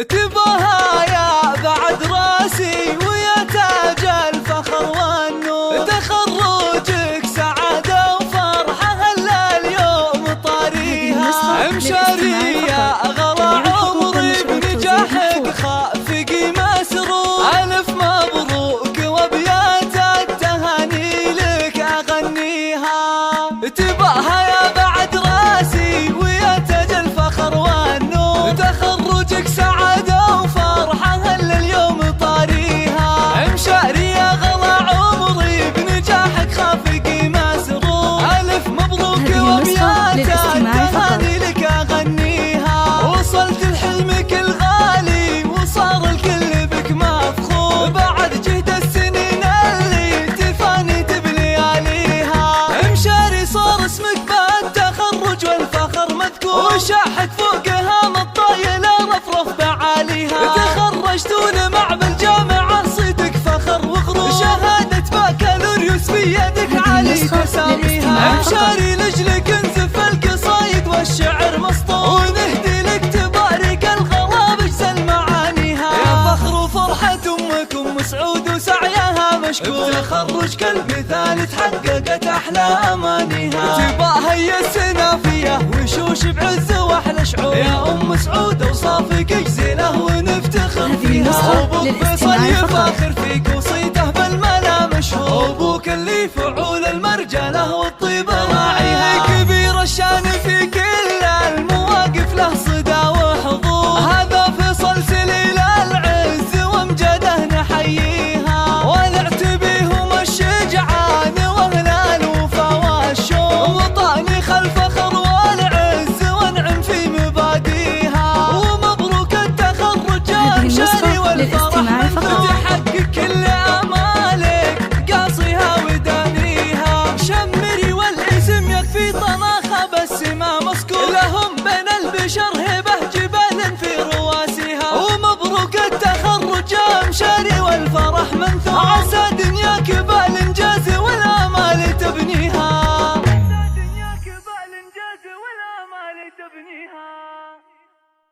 تباها يا بعد راسي ويا تاج الفخر والنور، تخرجك سعادة وفرحة هلا اليوم طاريها، مشاري يا غلا عمري بنجاحك خافق مسرور، ألف مبروك وابيات التهاني لك أغنيها. تباها يا بعد راسي ويا تاج الفخر والنور، تخرجك سعادة وفرحة هلا اليوم طاريها، مشاري يا غلا عمري بنجاحك خافقي مسرور، ألف مبروك وابيات التهاني لك أغنيها. وصلت لحلمك الغالي وصار الكل بك مفخور، بعد جهد السنين اللي تفاني بلياليها، مشاري صار اسمك بالتخرج والفخر مذكور، وشاحت فوقها مطايل رفرف بعاليها، تخرجتون مع بالجامعة صيدك فخر وغرور، شهادة بكالوريوس بيدك علي تساميها، مشاري لجلك انزف القصايد والشعر مسطور، ونهدي لك تبارك الغلا بجزل معانيها، يا فخر وفرحة امك ام سعود وسعيها مشكور، تخرج كالمثال تحققت احلى امانيها، تباها هي السنافية وشوش بعز واحلى شعور، يا ام سعود اوصافك جزيلة ونفتخر فيها، وابو فيصل يفاخر فيك